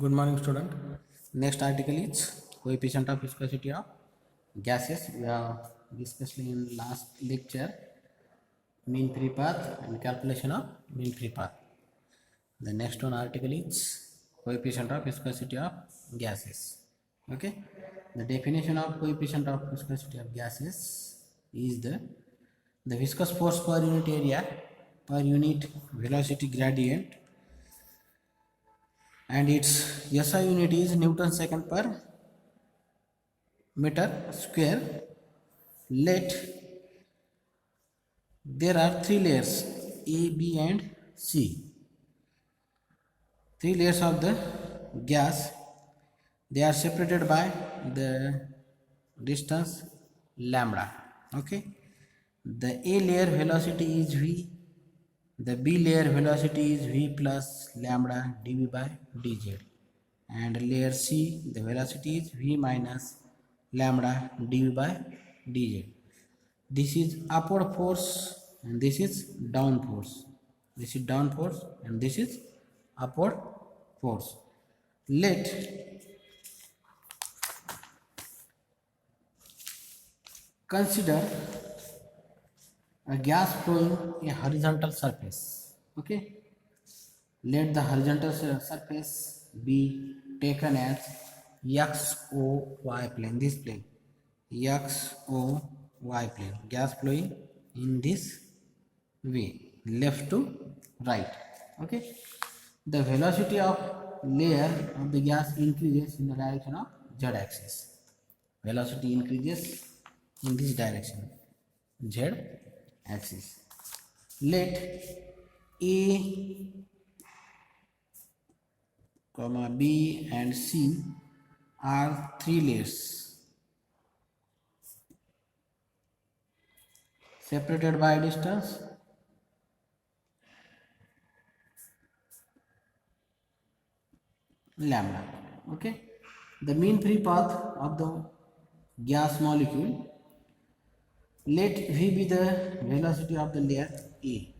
Good morning, student. Next article is coefficient of viscosity of gases. We have discussed in last lecture mean free path and calculation of mean free path. The next one article is coefficient of viscosity of gases. Okay. The definition of coefficient of viscosity of gases is the viscous force per unit area per unit velocity gradient, and its SI unit is Newton second per meter square. Let there are three layers A, B and C. Three layers of the gas. They are separated by the distance lambda. Okay. The A layer velocity is V. The B layer velocity is V plus lambda dV by dz. And layer C, the velocity is V minus lambda dV by dz. This is upward force and this is down force. This is down force and this is upward force. Let consider a gas flowing a horizontal surface. Okay. Let the horizontal surface be taken as XOY plane, this plane, XOY plane, gas flowing in this way, left to right. Okay. The velocity of layer of the gas increases in the direction of Z axis. Velocity increases in this direction, Z axis. Let A, B and C are three layers separated by distance lambda. Okay. The mean free path of the gas molecule. Let V be the velocity of the layer A.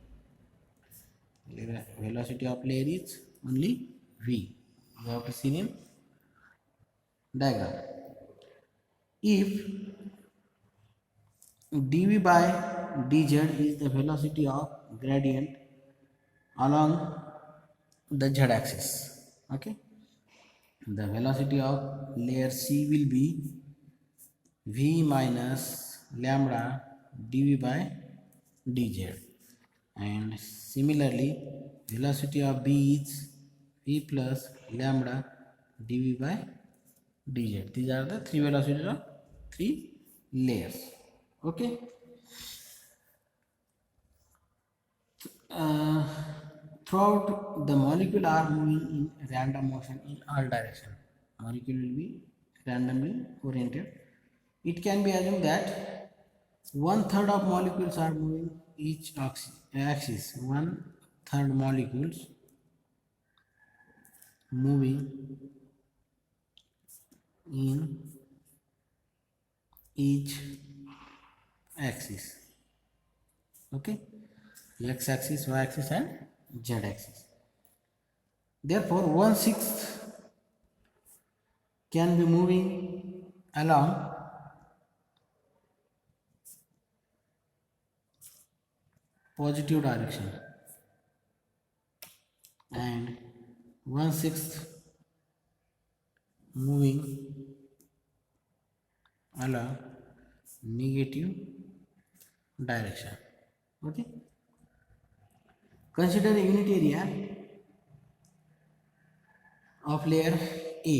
Velocity of layer is only V. You have to see in diagram. If dV by dz is the velocity of gradient along the z axis, okay, the velocity of layer C will be V minus lambda dV by dz, and similarly velocity of B is V plus lambda dV by dz. These are the three velocities of three layers. Okay. Throughout the molecule are moving in random motion in all direction. Molecule will be randomly oriented. It can be assumed that 1/3 of molecules are moving each axis. 1/3 molecules moving in each axis. Okay. X axis, Y axis and Z axis. Therefore 1/6 can be moving along positive direction and 1/6 moving along negative direction. Okay. Consider a unit area of layer A.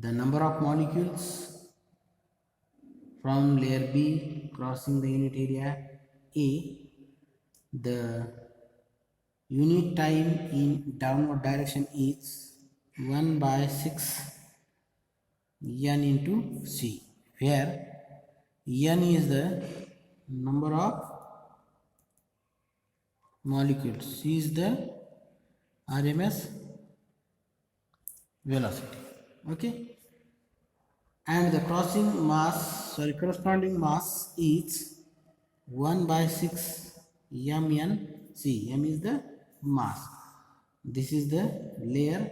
The number of molecules from layer B crossing the unit area A. The unit time in downward direction is 1/6 n into C, where n is the number of molecules, C is the RMS velocity. Okay. And the corresponding mass is 1/6 mn C. M is the mass. This is the layer.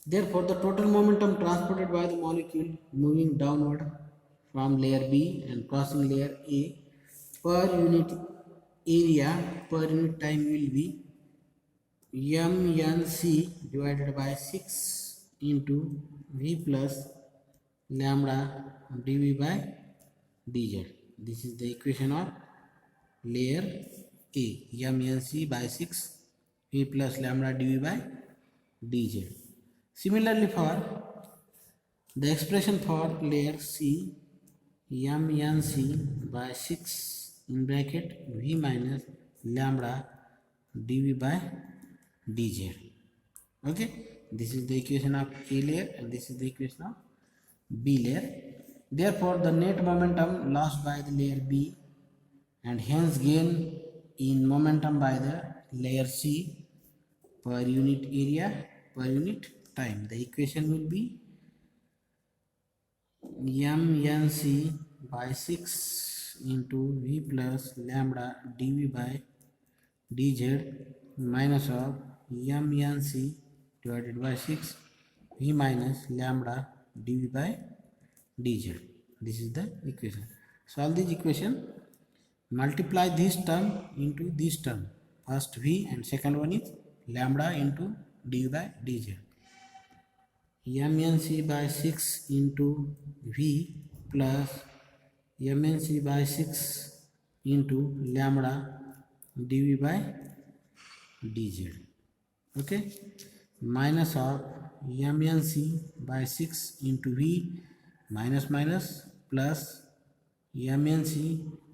Therefore, the total momentum transported by the molecule moving downward from layer B and crossing layer A per unit area per unit time will be mnc divided by 6 into V plus lambda dV by dz. This is the equation of layer A, mnc by 6 V plus lambda dV by dz. Similarly, for the expression for layer C, mnc by 6 in bracket V minus lambda dV by dz. Okay, this is the equation of A layer and this is the equation of B layer. Therefore, the net momentum lost by the layer B and hence gain in momentum by the layer C per unit area per unit time. The equation will be mnc by 6 into V plus lambda dV by dz minus of mnc divided by 6 V minus lambda dV by dz. This is the equation. Solve this equation. Multiply this term into this term. First V and second one is lambda into dV by dz. mnc by 6 into V plus mnc by 6 into lambda dV by dz. Okay, minus of mnc by 6 into V minus minus plus mnc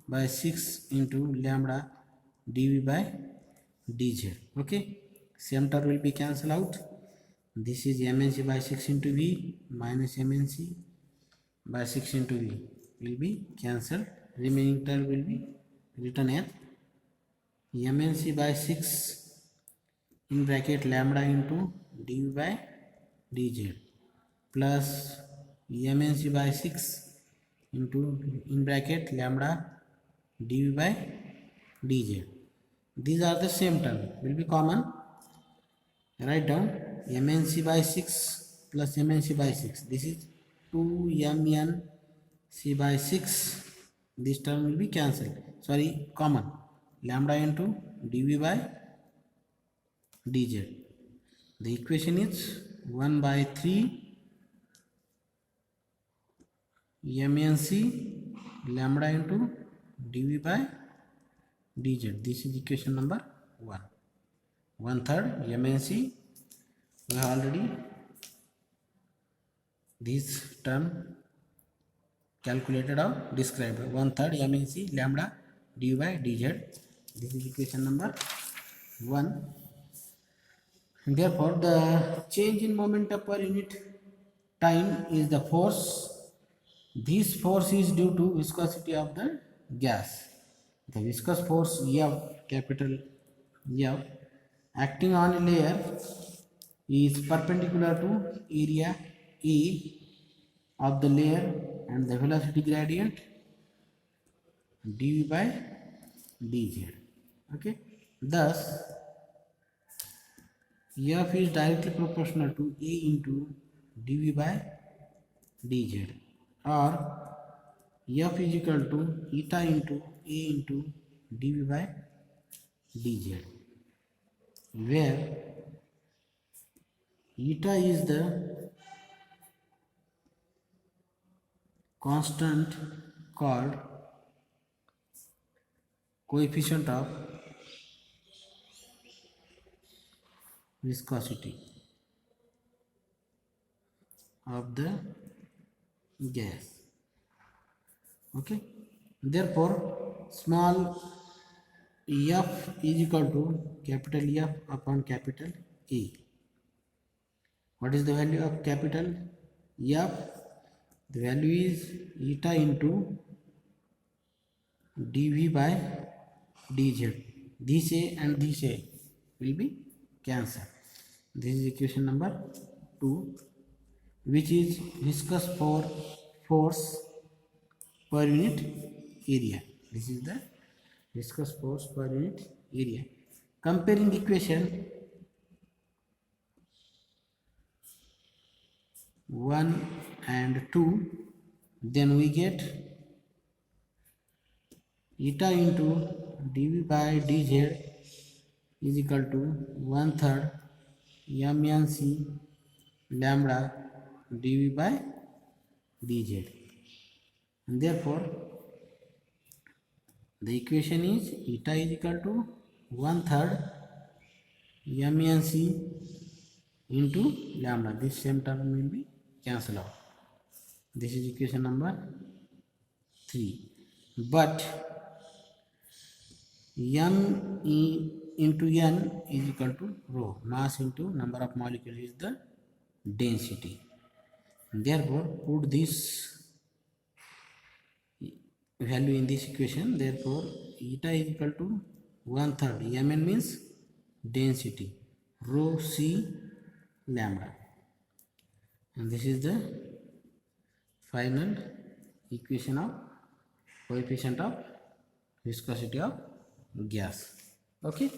by 6 into lambda dV by dz. Okay, same term will be cancelled out. This is mnc by 6 into V minus mnc by 6 into V will be cancelled. Remaining term will be written as mnc by 6 in bracket lambda into dV by dz plus mnc by 6 into in bracket lambda dV by dz. These are the same term, will be common. Write down mnc by 6 plus mnc by 6. This is 2mnc by 6. This term will be cancelled. Sorry, common. Lambda into dV by dz. The equation is 1 by 3 mnc lambda into dV by dz. This is equation number 1. 1/3 mnc. We have already this term calculated or described. 1/3 mnc lambda dV by dz. This is equation number 1. Therefore, the change in momentum per unit time is the force. This force is due to viscosity of the gas. The viscous force F, capital F, acting on a layer is perpendicular to area A of the layer and the velocity gradient dV by dz. Okay, thus F is directly proportional to A into dV by dz, or F is equal to eta into A into dV by dz, where eta is the constant called coefficient of viscosity of the gas. Okay, therefore small f is equal to capital F upon capital A. What is the value of capital F? The value is eta into dV by dz. This A and this A will be cancelled. This is equation number 2, which is viscous force per unit area. This is the viscous force per unit area. Comparing equation 1 and 2, then we get eta into dv by dz is equal to 1/3 mnc lambda dv by dz, and therefore the equation is eta is equal to 1/3 mnc into lambda. This same term will be cancelled out. This is equation number 3. But m into n is equal to rho, mass into number of molecules is the density. Therefore put this value in this equation. Therefore eta is equal to 1/3 mn means density, rho c lambda, and this is the final equation of coefficient of viscosity of gas. Okay.